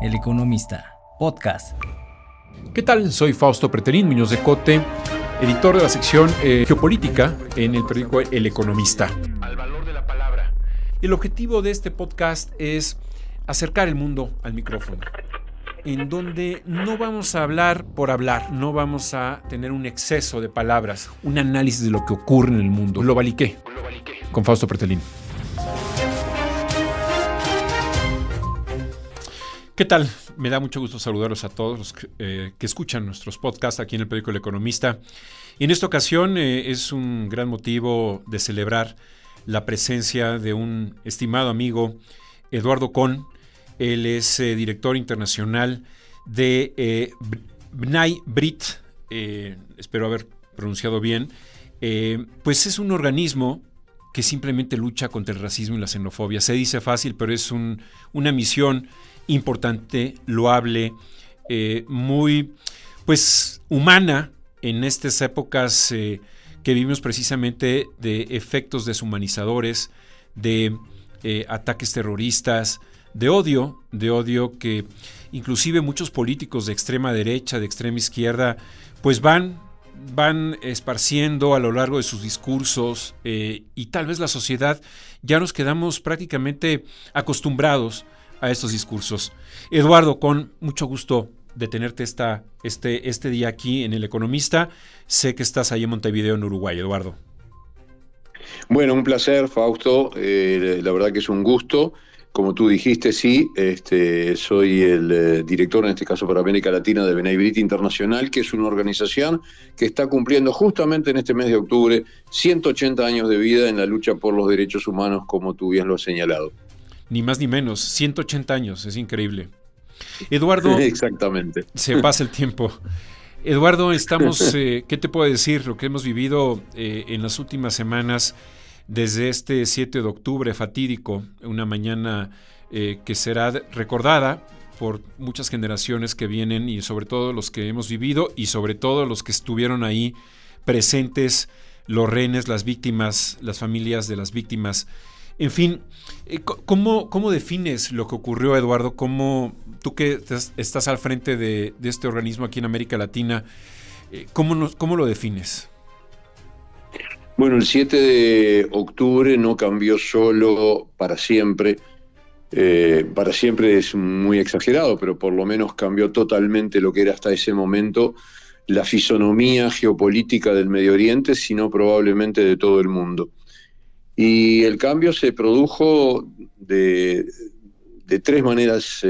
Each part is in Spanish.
El Economista, podcast. ¿Qué tal? Soy Fausto Pretelín Muñoz de Cote, editor de la sección Geopolítica en el periódico El Economista. Al valor de la palabra. El objetivo de este podcast es acercar el mundo al micrófono, en donde no vamos a hablar por hablar, no vamos a tener un exceso de palabras, un análisis de lo que ocurre en el mundo. Globaliqué, con Fausto Pretelín. ¿Qué tal? Me da mucho gusto saludarlos a todos los que escuchan nuestros podcasts aquí en el periódico El Economista. Y en esta ocasión es un gran motivo de celebrar la presencia de un estimado amigo, Eduardo Kohn. Él es director internacional de B'nai B'rith, espero haber pronunciado bien. Pues es un organismo que simplemente lucha contra el racismo y la xenofobia. Se dice fácil, pero es una misión importante, loable, muy pues humana en estas épocas que vivimos precisamente de efectos deshumanizadores, de ataques terroristas, de odio que inclusive muchos políticos de extrema derecha, de extrema izquierda, pues van esparciendo a lo largo de sus discursos y tal vez la sociedad ya nos quedamos prácticamente acostumbrados a estos discursos. Eduardo, con mucho gusto de tenerte este día aquí en El Economista. Sé que estás ahí en Montevideo, en Uruguay, Eduardo. Bueno, un placer, Fausto. La verdad que es un gusto. Como tú dijiste, sí, soy el director, en este caso para América Latina, de B'nai B'rith Internacional, que es una organización que está cumpliendo justamente en este mes de octubre 180 años de vida en la lucha por los derechos humanos, como tú bien lo has señalado. Ni más ni menos, 180 años, es increíble. Eduardo, exactamente. Se pasa el tiempo. Eduardo, estamos, ¿qué te puedo decir? Lo que hemos vivido en las últimas semanas, desde este 7 de octubre fatídico, una mañana que será recordada por muchas generaciones que vienen y sobre todo los que hemos vivido y sobre todo los que estuvieron ahí presentes, los rehenes, las víctimas, las familias de las víctimas. En fin, ¿cómo defines lo que ocurrió, Eduardo? Tú que estás al frente de este organismo aquí en América Latina, ¿cómo lo defines? Bueno, el 7 de octubre no cambió solo para siempre. Para siempre es muy exagerado, pero por lo menos cambió totalmente lo que era hasta ese momento la fisonomía geopolítica del Medio Oriente, sino probablemente de todo el mundo. Y el cambio se produjo de tres maneras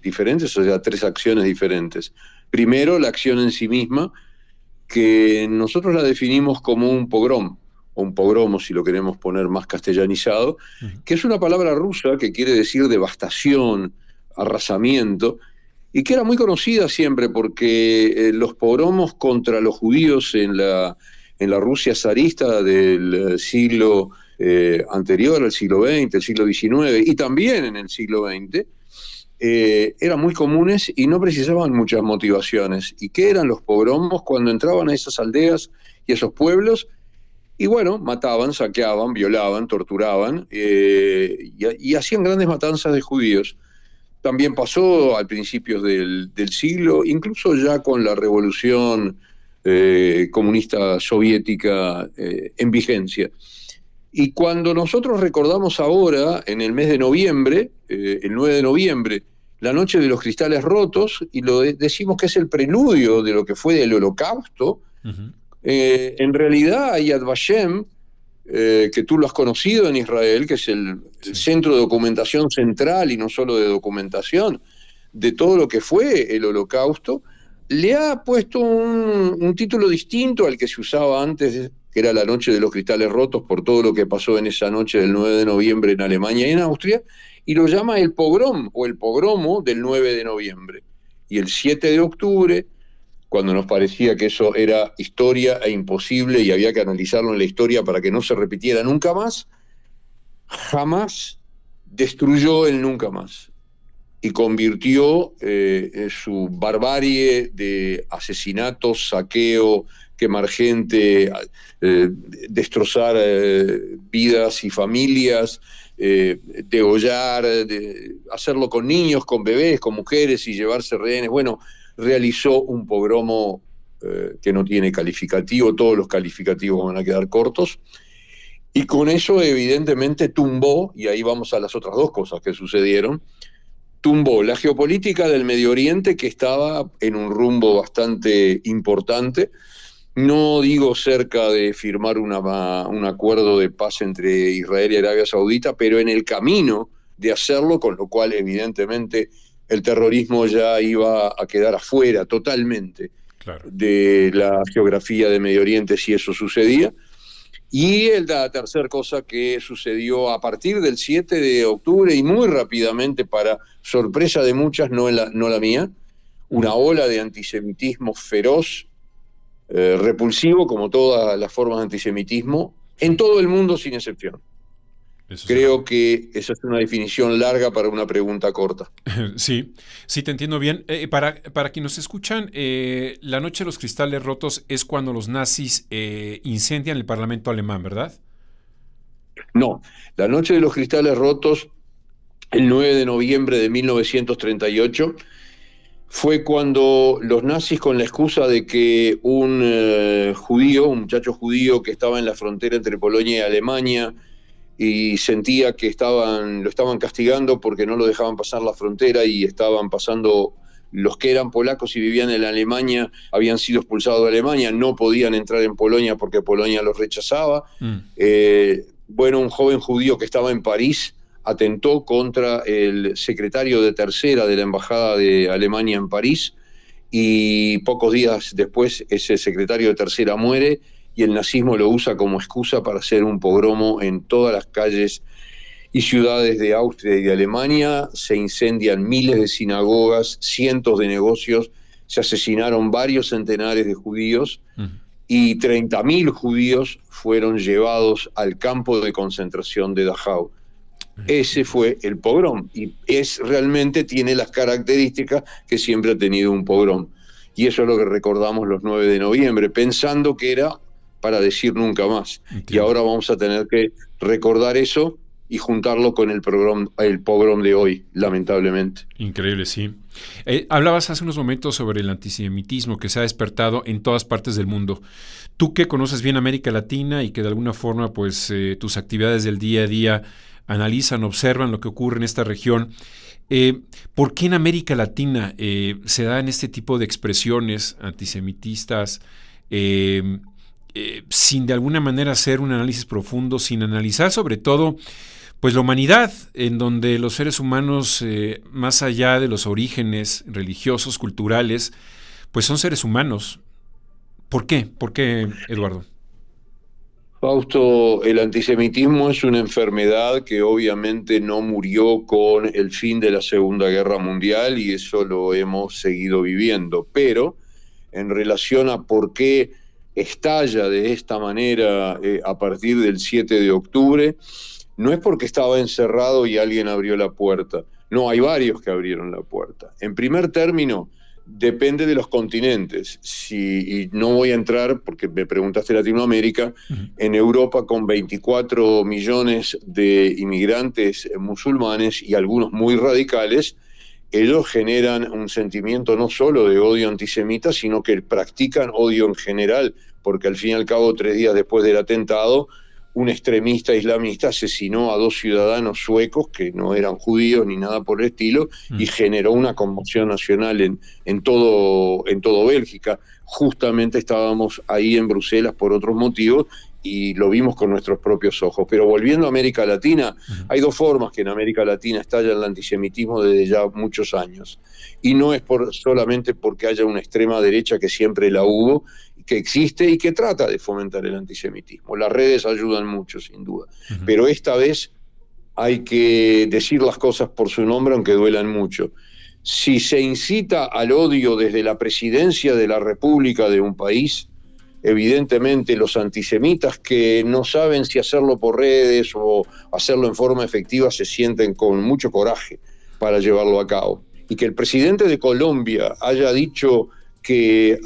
diferentes, o sea, tres acciones diferentes. Primero, la acción en sí misma, que nosotros la definimos como un pogrom, o un pogromo, si lo queremos poner más castellanizado, que es una palabra rusa que quiere decir devastación, arrasamiento, y que era muy conocida siempre porque los pogromos contra los judíos en la Rusia zarista del siglo anterior, al siglo XX, el siglo XIX, y también en el siglo XX, eran muy comunes y no precisaban muchas motivaciones. ¿Y qué eran los pogromos? Cuando entraban a esas aldeas y a esos pueblos, y bueno, mataban, saqueaban, violaban, torturaban, y hacían grandes matanzas de judíos. También pasó al principio del siglo, incluso ya con la revolución comunista soviética en vigencia. Y cuando nosotros recordamos ahora, en el mes de noviembre, el 9 de noviembre, la noche de los cristales rotos, y decimos que es el preludio de lo que fue el Holocausto, en realidad Yad Vashem, que tú lo has conocido en Israel, que es el centro de documentación central y no solo de documentación de todo lo que fue el Holocausto, le ha puesto un título distinto al que se usaba antes, que era la noche de los cristales rotos, por todo lo que pasó en esa noche del 9 de noviembre en Alemania y en Austria, y lo llama el pogrom o el pogromo del 9 de noviembre. Y el 7 de octubre, cuando nos parecía que eso era historia e imposible y había que analizarlo en la historia para que no se repitiera nunca más, jamás destruyó el nunca más y convirtió su barbarie de asesinatos, saqueo, quemar gente, destrozar vidas y familias, degollar, hacerlo con niños, con bebés, con mujeres y llevarse rehenes. Bueno, realizó un pogromo que no tiene calificativo, todos los calificativos van a quedar cortos, y con eso evidentemente tumbó, y ahí vamos a las otras dos cosas que sucedieron, tumbó la geopolítica del Medio Oriente, que estaba en un rumbo bastante importante. No digo cerca de firmar un acuerdo de paz entre Israel y Arabia Saudita, pero en el camino de hacerlo, con lo cual evidentemente el terrorismo ya iba a quedar afuera totalmente de la geografía de Medio Oriente si eso sucedía. Y la tercera cosa que sucedió a partir del 7 de octubre y muy rápidamente, para sorpresa de muchas, no la mía, una ola de antisemitismo feroz, repulsivo, como todas las formas de antisemitismo, en todo el mundo sin excepción. Creo que esa es una definición larga para una pregunta corta. Sí, te entiendo bien. Para quienes nos escuchan, la Noche de los Cristales Rotos es cuando los nazis incendian el Parlamento alemán, ¿verdad? No, la Noche de los Cristales Rotos, el 9 de noviembre de 1938, fue cuando los nazis, con la excusa de que un muchacho judío que estaba en la frontera entre Polonia y Alemania, y sentía que lo estaban castigando porque no lo dejaban pasar la frontera, y estaban pasando los que eran polacos y vivían en Alemania, habían sido expulsados de Alemania, no podían entrar en Polonia porque Polonia los rechazaba. Bueno, un joven judío que estaba en París atentó contra el secretario de tercera de la Embajada de Alemania en París, y pocos días después ese secretario de tercera muere, y el nazismo lo usa como excusa para hacer un pogromo en todas las calles y ciudades de Austria y de Alemania. Se incendian miles de sinagogas, cientos de negocios, se asesinaron varios centenares de judíos, y 30.000 judíos fueron llevados al campo de concentración de Dachau. Ese fue el pogrom, y realmente tiene las características que siempre ha tenido un pogrom. Y eso es lo que recordamos los 9 de noviembre, pensando que era para decir nunca más. Entiendo. Y ahora vamos a tener que recordar eso y juntarlo con el pogrom de hoy, lamentablemente. Increíble, sí. Hablabas hace unos momentos sobre el antisemitismo que se ha despertado en todas partes del mundo. Tú, que conoces bien América Latina y que de alguna forma pues tus actividades del día a día analizan, observan lo que ocurre en esta región, ¿por qué en América Latina se dan este tipo de expresiones antisemitistas sin de alguna manera hacer un análisis profundo, sin analizar sobre todo pues la humanidad, en donde los seres humanos, más allá de los orígenes religiosos, culturales, pues son seres humanos? ¿Por qué? ¿Por qué, Eduardo? Fausto, el antisemitismo es una enfermedad que obviamente no murió con el fin de la Segunda Guerra Mundial, y eso lo hemos seguido viviendo, pero en relación a por qué estalla de esta manera a partir del 7 de octubre, no es porque estaba encerrado y alguien abrió la puerta. No, hay varios que abrieron la puerta. En primer término, depende de los continentes. Y no voy a entrar, porque me preguntaste Latinoamérica, en Europa, con 24 millones de inmigrantes musulmanes y algunos muy radicales, ellos generan un sentimiento no solo de odio antisemita, sino que practican odio en general, porque al fin y al cabo, 3 días después del atentado, un extremista islamista asesinó a 2 ciudadanos suecos que no eran judíos ni nada por el estilo, y generó una conmoción nacional en todo Bélgica. Justamente estábamos ahí en Bruselas por otros motivos y lo vimos con nuestros propios ojos. Pero volviendo a América Latina, hay 2 formas que en América Latina estalla el antisemitismo desde ya muchos años. Y no es solamente porque haya una extrema derecha, que siempre la hubo, que existe y que trata de fomentar el antisemitismo. Las redes ayudan mucho, sin duda. Pero esta vez hay que decir las cosas por su nombre, aunque duelan mucho. Si se incita al odio desde la presidencia de la República de un país, evidentemente los antisemitas, que no saben si hacerlo por redes o hacerlo en forma efectiva, se sienten con mucho coraje para llevarlo a cabo. Y que el presidente de Colombia haya dicho que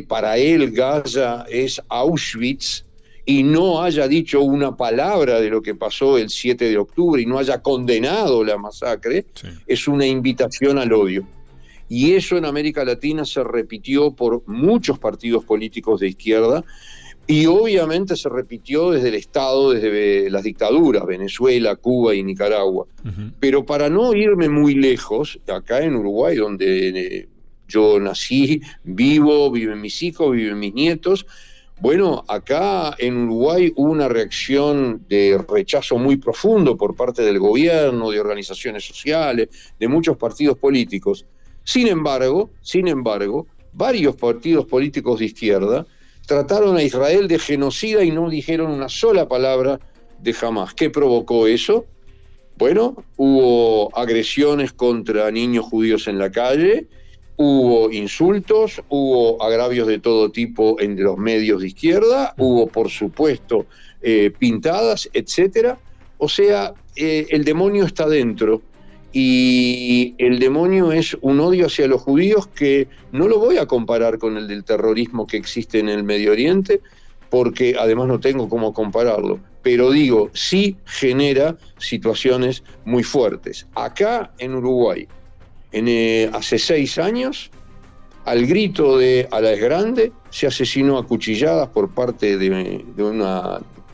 para él Gaza es Auschwitz, y no haya dicho una palabra de lo que pasó el 7 de octubre y no haya condenado la masacre, sí, es una invitación al odio. Y eso en América Latina se repitió por muchos partidos políticos de izquierda, y obviamente se repitió desde el Estado, desde las dictaduras, Venezuela, Cuba y Nicaragua. Uh-huh. Pero para no irme muy lejos, acá en Uruguay, donde yo nací, viven mis hijos, viven mis nietos, bueno, acá en Uruguay hubo una reacción de rechazo muy profundo por parte del gobierno, de organizaciones sociales, de muchos partidos políticos. Sin embargo, varios partidos políticos de izquierda trataron a Israel de genocida y no dijeron una sola palabra de Hamás. ¿Qué provocó eso? Bueno, hubo agresiones contra niños judíos en la calle, hubo insultos, hubo agravios de todo tipo en los medios de izquierda, hubo, por supuesto, pintadas, etcétera. O sea, el demonio está dentro. Y el demonio es un odio hacia los judíos que no lo voy a comparar con el del terrorismo que existe en el Medio Oriente, porque además no tengo cómo compararlo, pero digo, sí genera situaciones muy fuertes. Acá en Uruguay, hace 6 años, al grito de "a la es grande", se asesinó a cuchilladas por parte de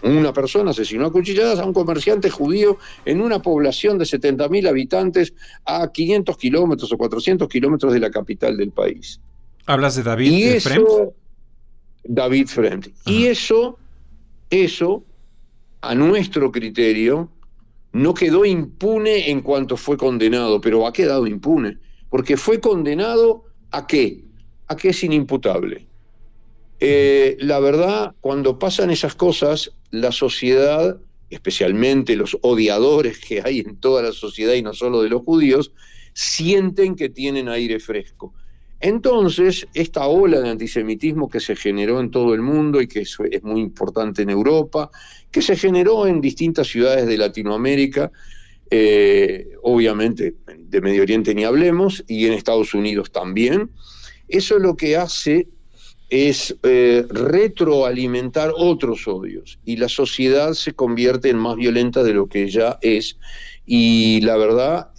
una persona, asesinó a cuchilladas a un comerciante judío en una población de 70.000 habitantes a 500 kilómetros o 400 kilómetros de la capital del país. ¿Hablas de David Fremt? David Fremt. Y eso, a nuestro criterio, no quedó impune en cuanto fue condenado, pero ha quedado impune, porque fue condenado ¿a qué? A que es inimputable. La verdad, cuando pasan esas cosas, la sociedad, especialmente los odiadores que hay en toda la sociedad y no solo de los judíos, sienten que tienen aire fresco. Entonces, esta ola de antisemitismo que se generó en todo el mundo y que es muy importante en Europa, que se generó en distintas ciudades de Latinoamérica, obviamente de Medio Oriente ni hablemos, y en Estados Unidos también, eso lo que hace es retroalimentar otros odios, y la sociedad se convierte en más violenta de lo que ya es. Y la verdad,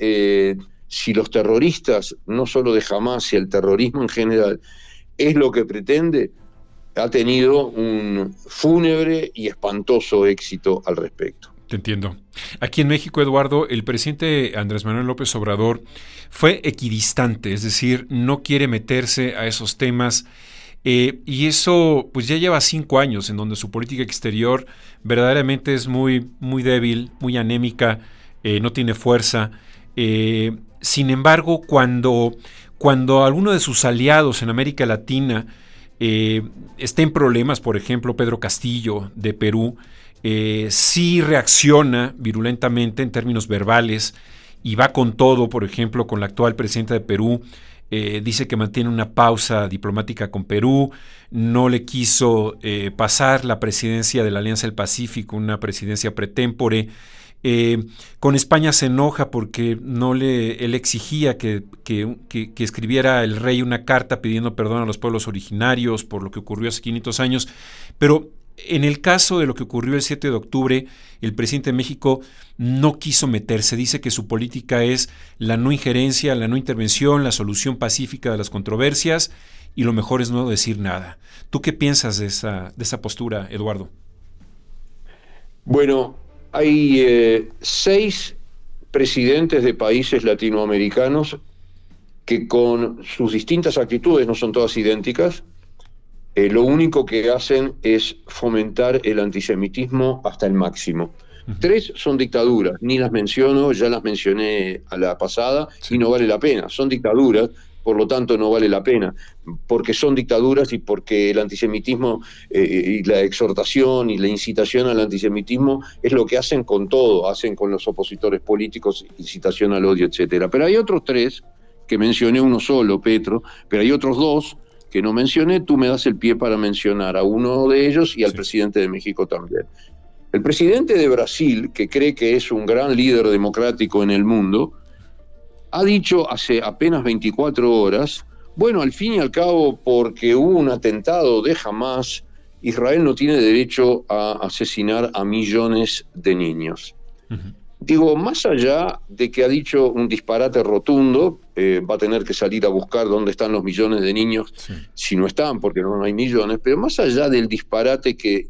si los terroristas, no solo de Hamás, si el terrorismo en general es lo que pretende, ha tenido un fúnebre y espantoso éxito al respecto. Te entiendo. Aquí en México, Eduardo, el presidente Andrés Manuel López Obrador fue equidistante, es decir, no quiere meterse a esos temas. Y eso pues ya lleva 5 años en donde su política exterior verdaderamente es muy, muy débil, muy anémica, no tiene fuerza. Sin embargo, cuando alguno de sus aliados en América Latina está en problemas, por ejemplo, Pedro Castillo de Perú, sí reacciona virulentamente en términos verbales y va con todo, por ejemplo, con la actual presidenta de Perú. Dice que mantiene una pausa diplomática con Perú, no le quiso pasar la presidencia de la Alianza del Pacífico, una presidencia pretémpore. Con España se enoja porque él exigía que escribiera el rey una carta pidiendo perdón a los pueblos originarios por lo que ocurrió hace 500 años, pero en el caso de lo que ocurrió el 7 de octubre, el presidente de México no quiso meterse. Dice que su política es la no injerencia, la no intervención, la solución pacífica de las controversias, y lo mejor es no decir nada. ¿Tú qué piensas de esa postura, Eduardo? Bueno, hay 6 presidentes de países latinoamericanos que con sus distintas actitudes, no son todas idénticas, lo único que hacen es fomentar el antisemitismo hasta el máximo. 3 son dictaduras, ni las menciono, ya las mencioné a la pasada, sí, y no vale la pena. Son dictaduras, por lo tanto no vale la pena, porque son dictaduras y porque el antisemitismo y la exhortación y la incitación al antisemitismo es lo que hacen con todo, hacen con los opositores políticos, incitación al odio, etcétera. Pero hay otros 3, que mencioné uno solo, Petro, pero hay otros 2 que no mencioné. Tú me das el pie para mencionar a uno de ellos y al presidente de México también. El presidente de Brasil, que cree que es un gran líder democrático en el mundo, ha dicho hace apenas 24 horas, bueno, al fin y al cabo, porque hubo un atentado de Hamás Israel no tiene derecho a asesinar a millones de niños. Ujú. Digo, más allá de que ha dicho un disparate rotundo, va a tener que salir a buscar dónde están los millones de niños, Sí. si no están, porque no hay millones, pero más allá del disparate que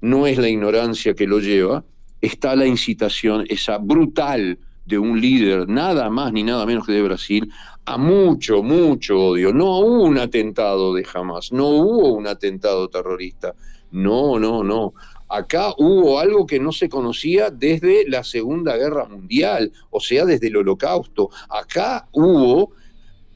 no es la ignorancia que lo lleva, está la incitación, esa brutal de un líder, nada más ni nada menos que de Brasil, a mucho, mucho odio. No hubo un atentado de Hamas, no hubo un atentado terrorista, no, no, no. Acá hubo algo que no se conocía desde la Segunda Guerra Mundial, o sea, desde el Holocausto. Acá hubo,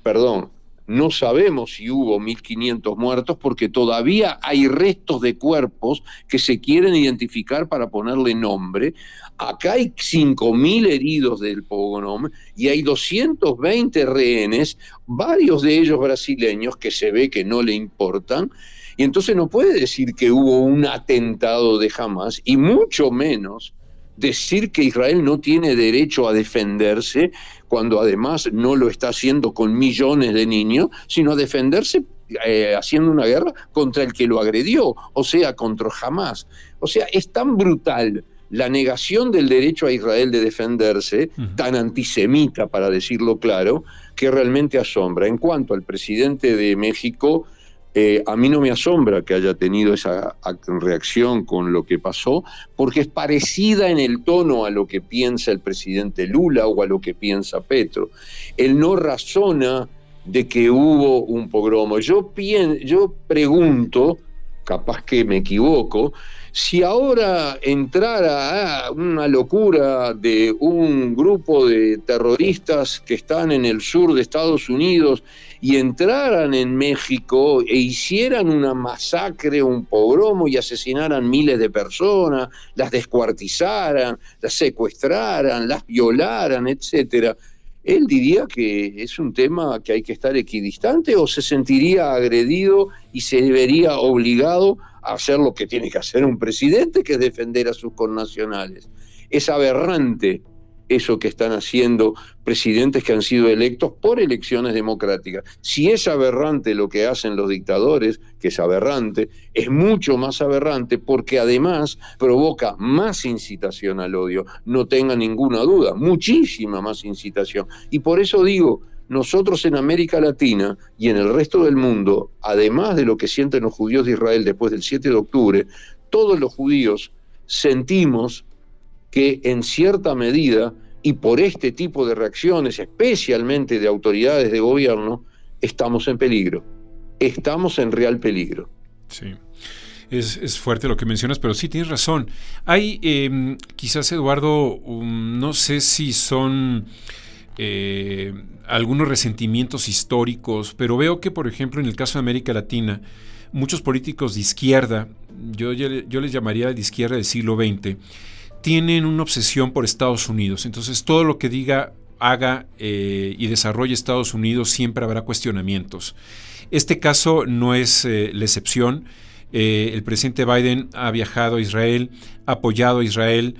perdón, no sabemos si hubo 1.500 muertos porque todavía hay restos de cuerpos que se quieren identificar para ponerle nombre. Acá hay 5.000 heridos del pogrom y hay 220 rehenes, varios de ellos brasileños que se ve que no le importan. Y entonces no puede decir que hubo un atentado de Hamas, y mucho menos decir que Israel no tiene derecho a defenderse, cuando además no lo está haciendo con millones de niños, sino a defenderse haciendo una guerra contra el que lo agredió, o sea, contra Hamas. O sea, es tan brutal la negación del derecho a Israel de defenderse, tan antisemita, para decirlo claro, que realmente asombra. En cuanto al presidente de México, a mí no me asombra que haya tenido esa reacción con lo que pasó, porque es parecida en el tono a lo que piensa el presidente Lula o a lo que piensa Petro. Él no razona de que hubo un pogromo. Yo pregunto, capaz que me equivoco, si ahora entrara a una locura de un grupo de terroristas que están en el sur de Estados Unidos y entraran en México e hicieran una masacre, un pogromo y asesinaran miles de personas, las descuartizaran, las secuestraran, las violaran, etcétera, ¿él diría que es un tema que hay que estar equidistante o se sentiría agredido y se vería obligado a hacer lo que tiene que hacer un presidente, que es defender a sus connacionales? Es aberrante eso que están haciendo presidentes que han sido electos por elecciones democráticas. Si es aberrante lo que hacen los dictadores, que es aberrante, es mucho más aberrante porque además provoca más incitación al odio, no tenga ninguna duda, muchísima más incitación. Y por eso digo, nosotros en América Latina y en el resto del mundo, además de lo que sienten los judíos de Israel después del 7 de octubre, todos los judíos sentimos que en cierta medida, y por este tipo de reacciones, especialmente de autoridades de gobierno, estamos en peligro. Estamos en real peligro. Sí. Es fuerte lo que mencionas, pero sí tienes razón. Hay, quizás, Eduardo, no sé si son algunos resentimientos históricos, pero veo que, por ejemplo, en el caso de América Latina, muchos políticos de izquierda, yo les llamaría de izquierda del siglo XX, tienen una obsesión por Estados Unidos. Entonces, todo lo que diga, haga y desarrolle Estados Unidos, siempre habrá cuestionamientos. Este caso no es la excepción. El presidente Biden ha viajado a Israel, ha apoyado a Israel,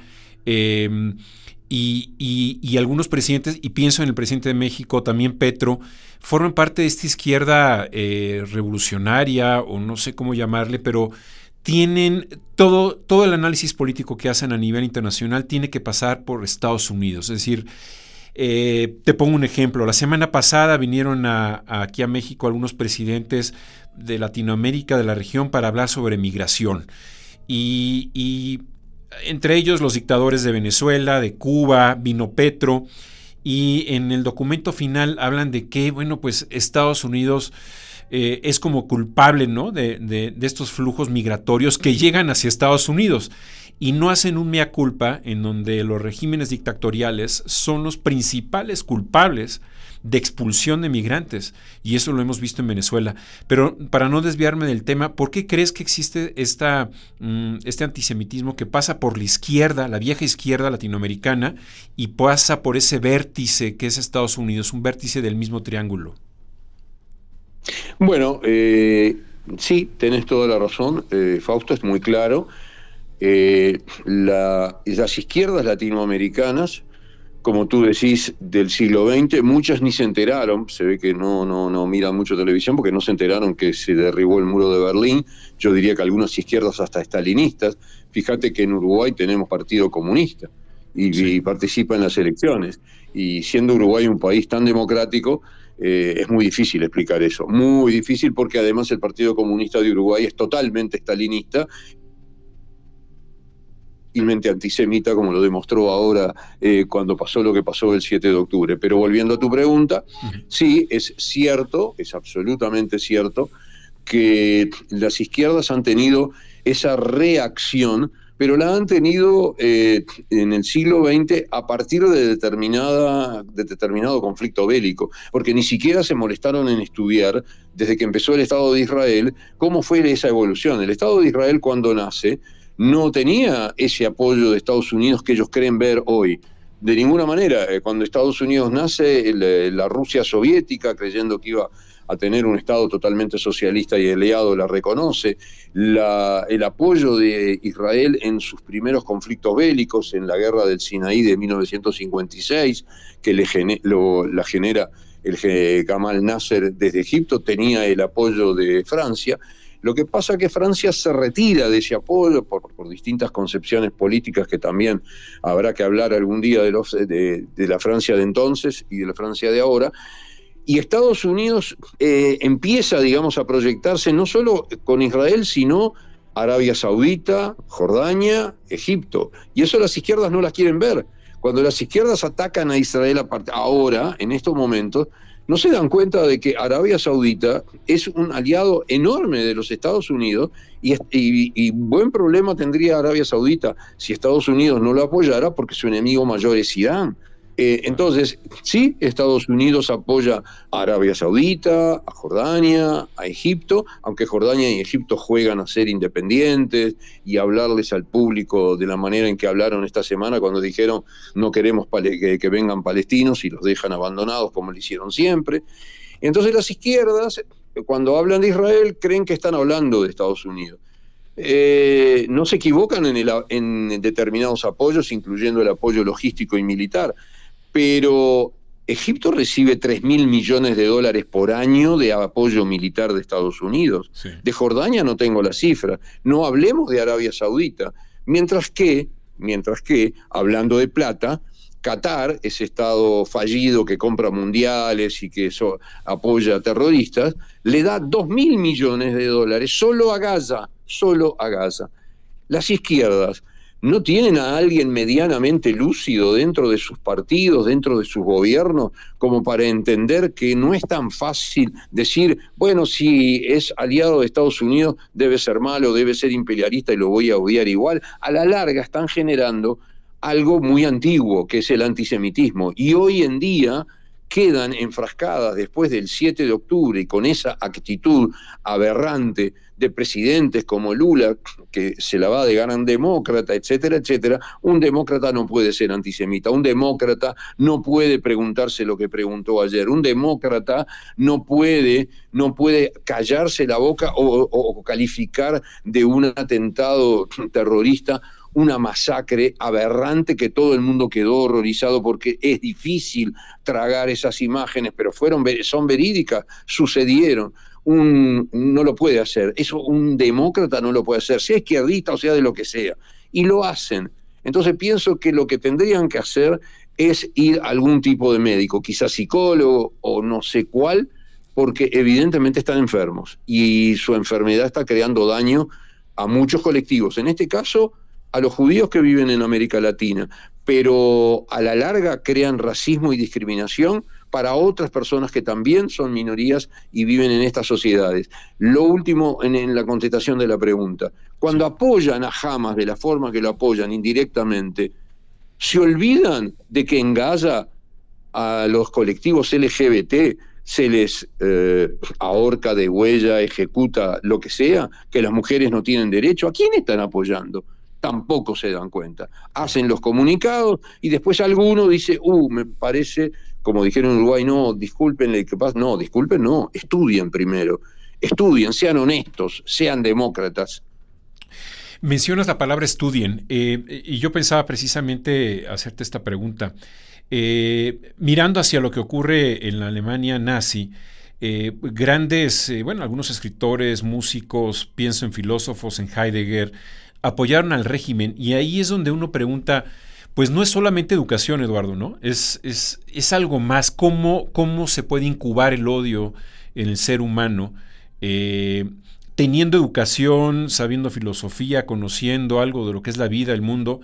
y algunos presidentes, y pienso en el presidente de México, también Petro, forman parte de esta izquierda revolucionaria, o no sé cómo llamarle, pero tienen todo el análisis político que hacen a nivel internacional tiene que pasar por Estados Unidos. Es decir, te pongo un ejemplo. La semana pasada vinieron aquí a México algunos presidentes de Latinoamérica, de la región, para hablar sobre migración. Y entre ellos los dictadores de Venezuela, de Cuba, vino Petro. Y en el documento final hablan de que, bueno, pues Estados Unidos es como culpable, ¿no?, de estos flujos migratorios que llegan hacia Estados Unidos, y no hacen un mea culpa en donde los regímenes dictatoriales son los principales culpables de expulsión de migrantes, y eso lo hemos visto en Venezuela. Pero para no desviarme del tema, ¿por qué crees que existe este antisemitismo que pasa por la izquierda, la vieja izquierda latinoamericana, y pasa por ese vértice que es Estados Unidos, un vértice del mismo triángulo? Bueno, sí, tenés toda la razón, Fausto, es muy claro. Las izquierdas latinoamericanas como tú decís, del siglo XX. Muchas ni se enteraron, se ve que no miran mucho televisión porque no se enteraron que se derribó el muro de Berlín. Yo diría que algunas izquierdas hasta estalinistas. Fíjate que en Uruguay tenemos Partido Comunista y participa en las elecciones. Y siendo Uruguay un país tan democrático, es muy difícil explicar eso. Muy difícil, porque además el Partido Comunista de Uruguay es totalmente stalinista, antisemita, como lo demostró ahora cuando pasó lo que pasó el 7 de octubre. Pero volviendo a tu pregunta, sí, es cierto, es absolutamente cierto, que las izquierdas han tenido esa reacción, pero la han tenido en el siglo XX a partir de determinado conflicto bélico, porque ni siquiera se molestaron en estudiar, desde que empezó el Estado de Israel, cómo fue esa evolución. El Estado de Israel, cuando nace, no tenía ese apoyo de Estados Unidos que ellos creen ver hoy. De ninguna manera. Cuando Estados Unidos nace, la Rusia soviética, creyendo que iba a tener un Estado totalmente socialista y aliado, la reconoce. El apoyo de Israel en sus primeros conflictos bélicos, en la guerra del Sinaí de 1956, que la genera el Gamal Nasser desde Egipto, tenía el apoyo de Francia. Lo que pasa es que Francia se retira de ese apoyo por distintas concepciones políticas, que también habrá que hablar algún día de la Francia de entonces y de la Francia de ahora. Y Estados Unidos empieza, digamos, a proyectarse no solo con Israel, sino Arabia Saudita, Jordania, Egipto. Y eso las izquierdas no las quieren ver. Cuando las izquierdas atacan a Israel ahora, en estos momentos, no se dan cuenta de que Arabia Saudita es un aliado enorme de los Estados Unidos y buen problema tendría Arabia Saudita si Estados Unidos no lo apoyara, porque su enemigo mayor es Irán. Entonces, sí, Estados Unidos apoya a Arabia Saudita, a Jordania, a Egipto, aunque Jordania y Egipto juegan a ser independientes y hablarles al público de la manera en que hablaron esta semana cuando dijeron no queremos que vengan palestinos, y los dejan abandonados como lo hicieron siempre. Entonces las izquierdas, cuando hablan de Israel, creen que están hablando de Estados Unidos. No se equivocan en determinados apoyos, incluyendo el apoyo logístico y militar. Pero Egipto recibe $3.000 millones por año de apoyo militar de Estados Unidos. Sí. De Jordania no tengo la cifra. No hablemos de Arabia Saudita. Mientras que, hablando de plata, Qatar, ese estado fallido que compra mundiales y que apoya a terroristas, le da $2.000 millones solo a Gaza. Las izquierdas no tienen a alguien medianamente lúcido dentro de sus partidos, dentro de sus gobiernos, como para entender que no es tan fácil decir, bueno, si es aliado de Estados Unidos debe ser malo, debe ser imperialista y lo voy a odiar igual. A la larga están generando algo muy antiguo, que es el antisemitismo, y hoy en día quedan enfrascadas después del 7 de octubre y con esa actitud aberrante de presidentes como Lula, que se la va de gran demócrata, etcétera, etcétera. Un demócrata no puede ser antisemita, un demócrata no puede preguntarse lo que preguntó ayer, un demócrata no puede callarse la boca o calificar de un atentado terrorista una masacre aberrante que todo el mundo quedó horrorizado, porque es difícil tragar esas imágenes, pero son verídicas, sucedieron. No lo puede hacer, eso un demócrata no lo puede hacer, sea izquierdista o sea de lo que sea, y lo hacen. Entonces pienso que lo que tendrían que hacer es ir a algún tipo de médico, quizás psicólogo o no sé cuál, porque evidentemente están enfermos y su enfermedad está creando daño a muchos colectivos, en este caso a los judíos que viven en América Latina, pero a la larga crean racismo y discriminación para otras personas que también son minorías y viven en estas sociedades. Lo último en la contestación de la pregunta, cuando apoyan a Hamas de la forma que lo apoyan indirectamente, se olvidan de que en Gaza a los colectivos LGBT se les ahorca, degüella, ejecuta, lo que sea, que las mujeres no tienen derecho. ¿A quién están apoyando? Tampoco se dan cuenta. Hacen los comunicados y después alguno dice, me parece, como dijeron en Uruguay, no, discúlpenle, ¿qué pasa? No, disculpen, no, estudien primero, estudien, sean honestos, sean demócratas. Mencionas la palabra estudien, y yo pensaba precisamente hacerte esta pregunta. mirando hacia lo que ocurre en la Alemania nazi, grandes, algunos escritores, músicos, pienso en filósofos, en Heidegger, apoyaron al régimen, y ahí es donde uno pregunta, pues no es solamente educación, Eduardo, ¿no? Es algo más. ¿Cómo se puede incubar el odio en el ser humano? Teniendo educación, sabiendo filosofía, conociendo algo de lo que es la vida, el mundo.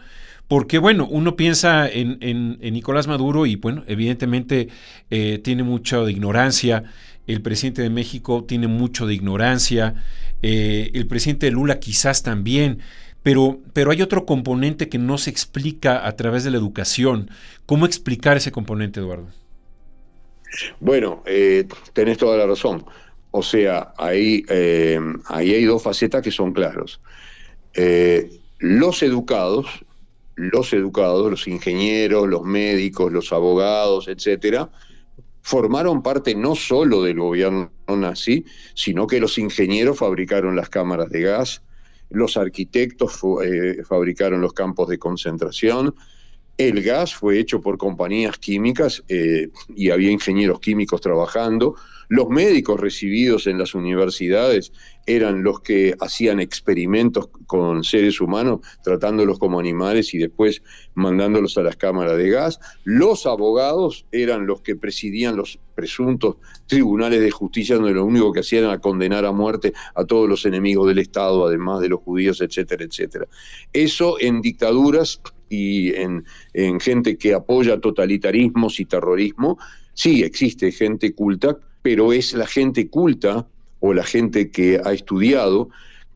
Porque, uno piensa en Nicolás Maduro y, evidentemente tiene mucho de ignorancia. El presidente de México tiene mucho de ignorancia. El presidente de Lula quizás también. Pero hay otro componente que no se explica a través de la educación. ¿Cómo explicar ese componente, Eduardo? Bueno, tenés toda la razón. O sea, ahí hay dos facetas que son claros. Los educados, los ingenieros, los médicos, los abogados, etcétera, formaron parte no solo del gobierno nazi, sino que los ingenieros fabricaron las cámaras de gas, los arquitectos fabricaron los campos de concentración, el gas fue hecho por compañías químicas y había ingenieros químicos trabajando. Los médicos recibidos en las universidades eran los que hacían experimentos con seres humanos, tratándolos como animales y después mandándolos a las cámaras de gas. Los abogados eran los que presidían los presuntos tribunales de justicia, donde lo único que hacían era condenar a muerte a todos los enemigos del Estado, además de los judíos, etcétera, etcétera. Eso en dictaduras y en gente que apoya totalitarismos y terrorismo, sí existe gente culta, pero es la gente culta o la gente que ha estudiado,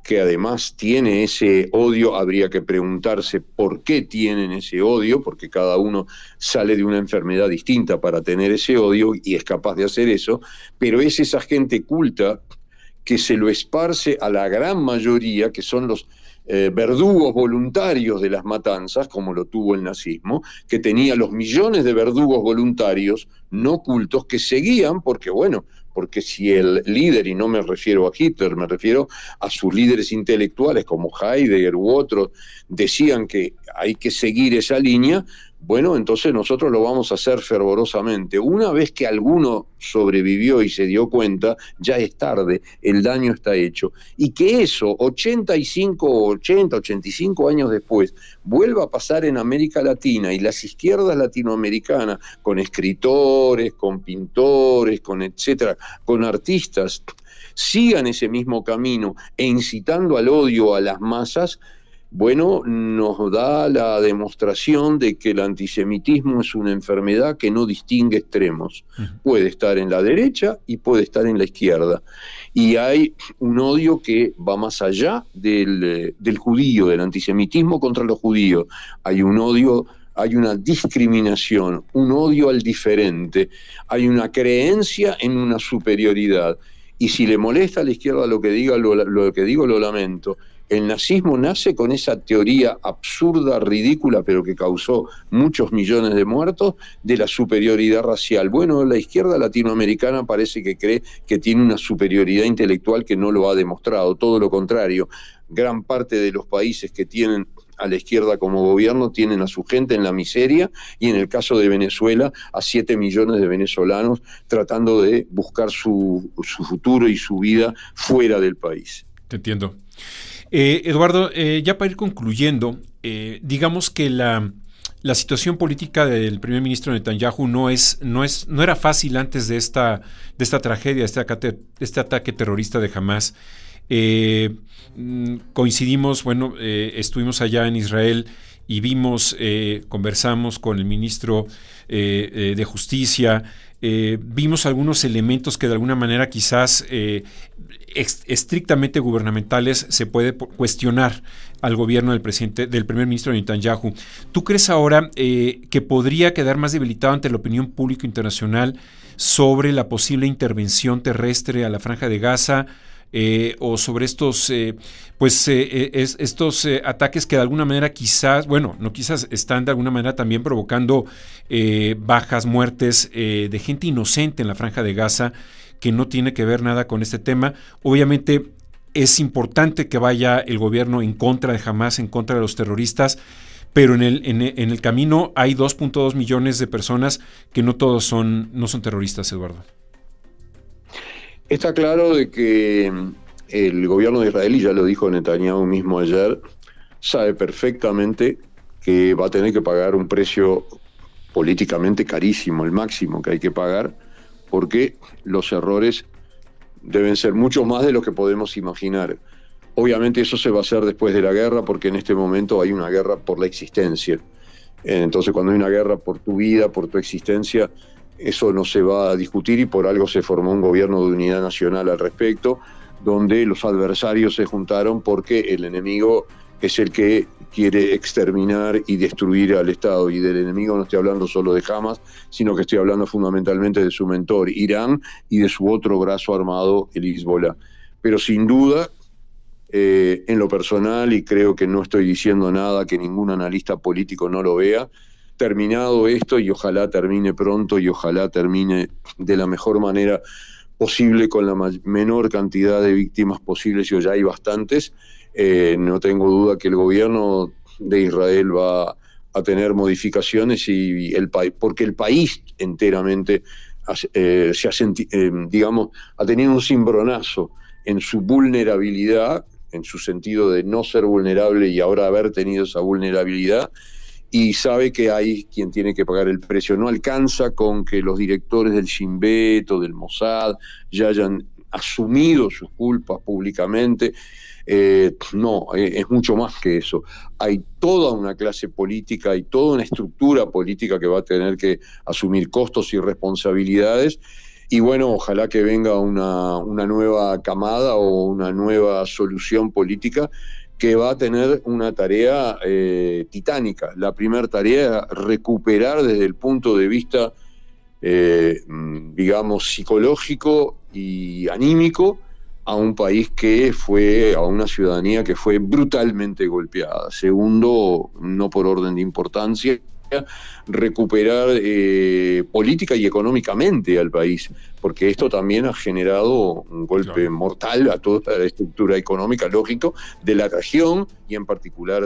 que además tiene ese odio. Habría que preguntarse por qué tienen ese odio, porque cada uno sale de una enfermedad distinta para tener ese odio y es capaz de hacer eso, pero es esa gente culta que se lo esparce a la gran mayoría, que son los verdugos voluntarios de las matanzas, como lo tuvo el nazismo, que tenía los millones de verdugos voluntarios no cultos que seguían, porque si el líder, y no me refiero a Hitler, me refiero a sus líderes intelectuales como Heidegger u otros, decían que hay que seguir esa línea, entonces nosotros lo vamos a hacer fervorosamente. Una vez que alguno sobrevivió y se dio cuenta, ya es tarde, el daño está hecho. Y que eso, 85 años después, vuelva a pasar en América Latina y las izquierdas latinoamericanas, con escritores, con pintores, con etcétera, con artistas, sigan ese mismo camino e incitando al odio a las masas, nos da la demostración de que el antisemitismo es una enfermedad que no distingue extremos. Puede estar en la derecha y puede estar en la izquierda. Y hay un odio que va más allá del judío, del antisemitismo contra los judíos. Hay un odio, hay una discriminación, un odio al diferente, hay una creencia en una superioridad. Y si le molesta a la izquierda lo que digo, lo lamento. El nazismo nace con esa teoría absurda, ridícula, pero que causó muchos millones de muertos, de la superioridad racial. La izquierda latinoamericana parece que cree que tiene una superioridad intelectual que no lo ha demostrado, todo lo contrario. Gran parte de los países que tienen a la izquierda como gobierno tienen a su gente en la miseria, y en el caso de Venezuela a 7 millones de venezolanos tratando de buscar su futuro y su vida fuera del país. Te entiendo. Eduardo, ya para ir concluyendo, digamos que la situación política del primer ministro Netanyahu no era fácil antes de esta tragedia, de este ataque terrorista de Hamás. Coincidimos, estuvimos allá en Israel y conversamos con el ministro de Justicia, vimos algunos elementos que de alguna manera quizás estrictamente gubernamentales se puede cuestionar al gobierno del primer ministro Netanyahu. ¿Tú crees ahora que podría quedar más debilitado ante la opinión pública internacional sobre la posible intervención terrestre a la Franja de Gaza? O sobre estos ataques que de alguna manera están de alguna manera también provocando bajas, muertes de gente inocente en la Franja de Gaza, que no tiene que ver nada con este tema. Obviamente es importante que vaya el gobierno en contra de Hamás, en contra de los terroristas, pero en el camino hay 2.2 millones de personas que no son terroristas, Eduardo. Está claro de que el gobierno de Israel, y ya lo dijo Netanyahu mismo ayer, sabe perfectamente que va a tener que pagar un precio políticamente carísimo, el máximo que hay que pagar, porque los errores deben ser mucho más de lo que podemos imaginar. Obviamente eso se va a hacer después de la guerra, porque en este momento hay una guerra por la existencia. Entonces, cuando hay una guerra por tu vida, por tu existencia, eso no se va a discutir, y por algo se formó un gobierno de unidad nacional al respecto, donde los adversarios se juntaron porque el enemigo es el que quiere exterminar y destruir al Estado. Y del enemigo no estoy hablando solo de Hamas, sino que estoy hablando fundamentalmente de su mentor, Irán, y de su otro brazo armado, el Hezbollah. Pero sin duda, en lo personal, y creo que no estoy diciendo nada que ningún analista político no lo vea, terminado esto, y ojalá termine pronto y ojalá termine de la mejor manera posible, con la menor cantidad de víctimas posibles, y ya hay bastantes, no tengo duda que el gobierno de Israel va a tener modificaciones, y porque el país enteramente se ha tenido un cimbronazo en su vulnerabilidad, en su sentido de no ser vulnerable y ahora haber tenido esa vulnerabilidad, y sabe que hay quien tiene que pagar el precio. No alcanza con que los directores del Shin Bet o del Mossad ya hayan asumido sus culpas públicamente. No, es mucho más que eso. Hay toda una clase política y toda una estructura política que va a tener que asumir costos y responsabilidades. Y bueno, ojalá que venga una nueva camada o una nueva solución política que va a tener una tarea titánica. La primera tarea es recuperar desde el punto de vista, digamos, psicológico y anímico, a un país a una ciudadanía que fue brutalmente golpeada. Segundo, no por orden de importancia, recuperar política y económicamente al país, porque esto también ha generado un golpe mortal a toda la estructura económica, lógico, de la región y en particular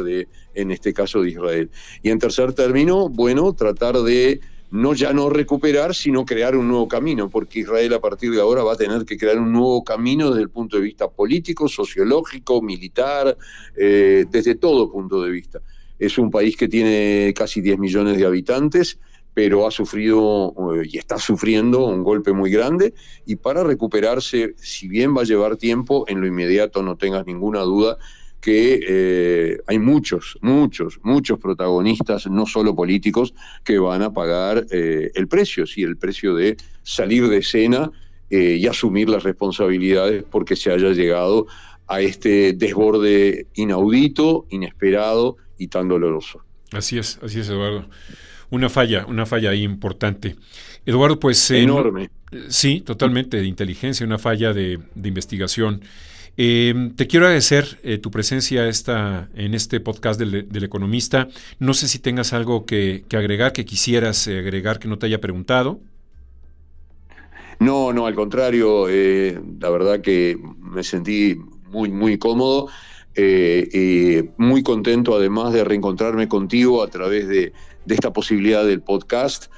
en este caso de Israel. Y en tercer término, bueno, tratar de no recuperar, sino crear un nuevo camino, porque Israel a partir de ahora va a tener que crear un nuevo camino desde el punto de vista político, sociológico, militar, desde todo punto de vista. Es un país que tiene casi 10 millones de habitantes, pero ha sufrido y está sufriendo un golpe muy grande, y para recuperarse, si bien va a llevar tiempo, en lo inmediato no tengas ninguna duda que hay muchos protagonistas, no solo políticos, que van a pagar el precio, sí, el precio de salir de escena y asumir las responsabilidades porque se haya llegado a este desborde inaudito, inesperado y tan doloroso. Así es, Eduardo. Una falla ahí importante. Eduardo, pues... enorme. Sí, totalmente, de inteligencia, una falla de investigación. Te quiero agradecer tu presencia en este podcast del Economista. No sé si tengas algo que agregar, que quisieras agregar que no te haya preguntado. No, al contrario, la verdad que me sentí muy cómodo, muy contento además de reencontrarme contigo a través de esta posibilidad del podcast,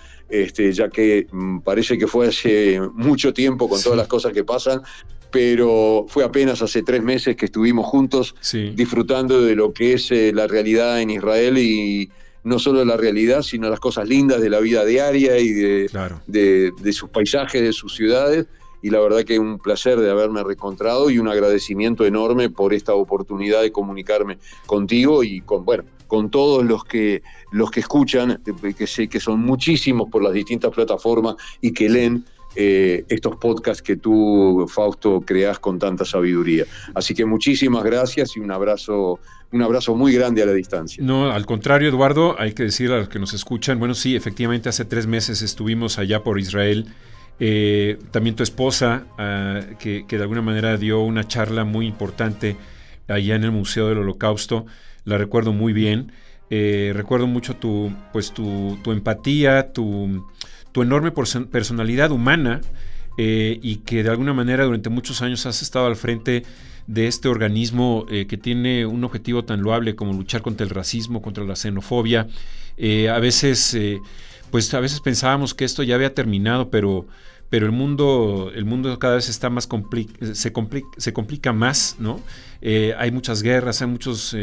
ya que parece que fue hace mucho tiempo con todas las cosas que pasan, pero fue apenas hace 3 meses que estuvimos juntos disfrutando de lo que es la realidad en Israel, y no solo la realidad, sino las cosas lindas de la vida diaria y de sus paisajes, de sus ciudades. Y la verdad que un placer de haberme reencontrado y un agradecimiento enorme por esta oportunidad de comunicarme contigo y con todos los que escuchan, que sé que son muchísimos por las distintas plataformas y que leen estos podcasts que tú, Fausto, creás con tanta sabiduría. Así que muchísimas gracias y un abrazo muy grande a la distancia. No, al contrario, Eduardo, hay que decir a los que nos escuchan, bueno, sí, efectivamente hace 3 meses estuvimos allá por Israel. También tu esposa, que de alguna manera dio una charla muy importante allá en el Museo del Holocausto, la recuerdo muy bien. Recuerdo mucho tu empatía, tu enorme personalidad humana, y que de alguna manera durante muchos años has estado al frente de este organismo que tiene un objetivo tan loable como luchar contra el racismo, contra la xenofobia. A veces pensábamos que esto ya había terminado, pero el mundo cada vez está más se complica más, ¿no? Hay muchas guerras, hay muchos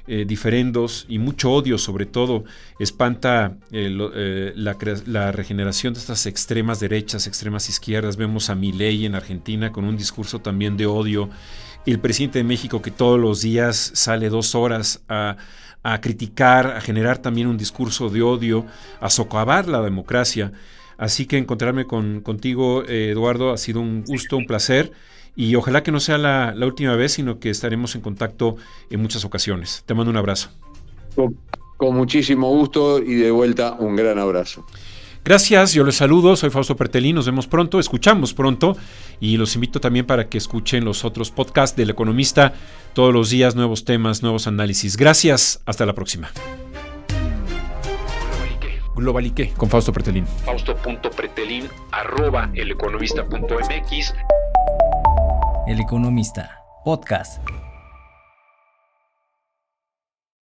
diferendos y mucho odio, sobre todo. Espanta la regeneración de estas extremas derechas, extremas izquierdas. Vemos a Milei en Argentina con un discurso también de odio. El presidente de México, que todos los días sale 2 horas a criticar, a generar también un discurso de odio, a socavar la democracia. Así que encontrarme contigo, Eduardo, ha sido un gusto, un placer, y ojalá que no sea la última vez, sino que estaremos en contacto en muchas ocasiones. Te mando un abrazo. Con muchísimo gusto y de vuelta un gran abrazo. Gracias, yo les saludo, soy Fausto Pretelín, nos vemos pronto, escuchamos pronto, y los invito también para que escuchen los otros podcasts del Economista, todos los días nuevos temas, nuevos análisis. Gracias, hasta la próxima. Globalique con Fausto Pretelín. Fausto.pretelín@eleconomista.mx. El Economista, podcast.